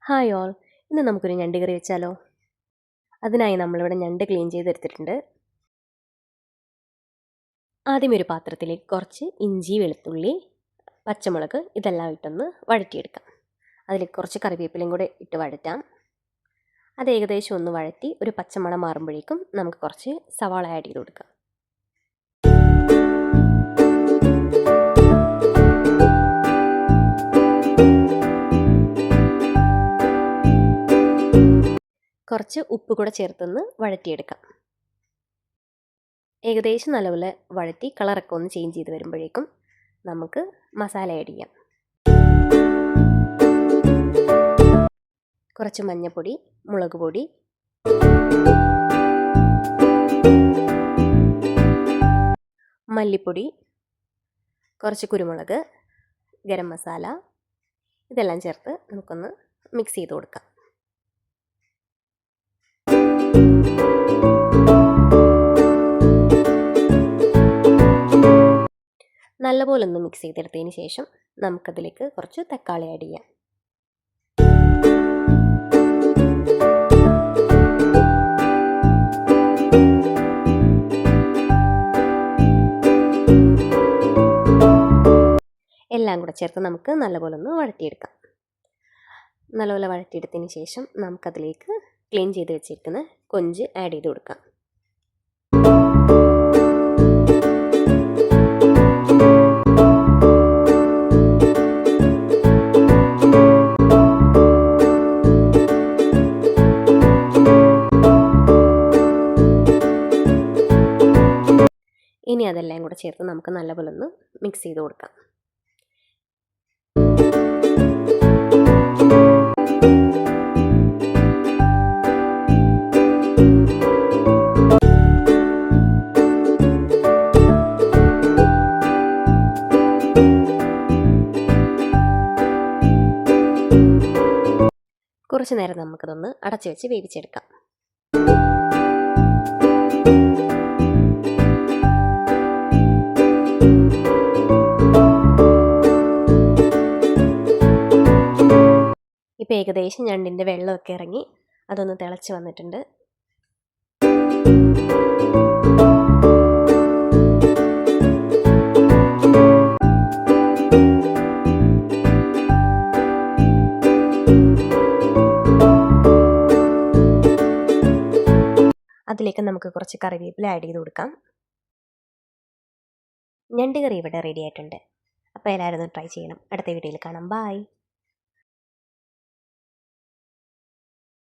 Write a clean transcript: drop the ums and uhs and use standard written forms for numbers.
Hi all, ഇന്ന് നമുക്കൊരു ഞണ്ട് കറി വെച്ചാലോ? അതിനായി നമ്മളിവിടെ ഞണ്ട് ക്ലീൻ ചെയ്തെടുത്തിട്ടുണ്ട്. ആദ്യം ഒരു പാത്രത്തിലേക്ക് കുറച്ച് ഇഞ്ചി, വെളുത്തുള്ളി, പച്ചമുളക് ഇതെല്ലാം ഇട്ടൊന്ന് വഴറ്റിയെടുക്കാം. അതിലേക്ക് കുറച്ച് കറിവേപ്പിലയും കൂടെ ഇട്ട് വഴറ്റാം. അത് ഏകദേശം ഒന്ന് വഴറ്റി ഒരു പച്ചമണം മാറുമ്പോഴേക്കും നമുക്ക് കുറച്ച് സവാള ആഡ് ചെയ്ത് കൊടുക്കാം. കുറച്ച് ഉപ്പ് കൂടെ ചേർത്തൊന്ന് വഴറ്റിയെടുക്കാം. ഏകദേശം നല്ലപോലെ വഴറ്റി കളറൊക്കെ ഒന്ന് ചേഞ്ച് ചെയ്ത് വരുമ്പോഴേക്കും നമുക്ക് മസാല ആഡ് ചെയ്യാം. കുറച്ച് മഞ്ഞൾപ്പൊടി, മുളക് പൊടി, മല്ലിപ്പൊടി, കുറച്ച് കുരുമുളക്, ഗരം മസാല ഇതെല്ലാം ചേർത്ത് നമുക്കൊന്ന് മിക്സ് ചെയ്ത് കൊടുക്കാം. നല്ലപോലെ ഒന്ന് മിക്സ് ചെയ്തെടുത്തതിന് ശേഷം നമുക്കതിലേക്ക് കുറച്ച് തക്കാളി ആഡ് ചെയ്യാം. എല്ലാം കൂടെ ചേർത്ത് നമുക്ക് നല്ലപോലെ ഒന്ന് വഴറ്റിയെടുക്കാം. നല്ലപോലെ വഴറ്റിയെടുത്തതിന് ശേഷം നമുക്കതിലേക്ക് ക്ലീൻ ചെയ്ത് വെച്ചിരിക്കുന്ന കൊഞ്ച് ആഡ് ചെയ്ത് കൊടുക്കാം. ഇനി അതെല്ലാം കൂടെ ചേർത്ത് നമുക്ക് നല്ലപോലെ ഒന്ന് മിക്സ് ചെയ്ത് കൊടുക്കാം. കുറച്ച് നേരം നമുക്കതൊന്ന് അടച്ചു വെച്ച് വേവിച്ചെടുക്കാം. ഇപ്പോൾ ഏകദേശം ഞണ്ടിൻ്റെ വെള്ളമൊക്കെ ഇറങ്ങി അതൊന്ന് തിളച്ച് വന്നിട്ടുണ്ട്. അതിലേക്ക് നമുക്ക് കുറച്ച് കറിവേപ്പില ആഡ് ചെയ്ത് കൊടുക്കാം. ഞണ്ട് കറി ഇവിടെ റെഡി ആയിട്ടുണ്ട്. അപ്പോൾ എല്ലാവരും ഒന്ന് ട്രൈ ചെയ്യണം. അടുത്ത വീഡിയോയിൽ കാണാം. ബൈ.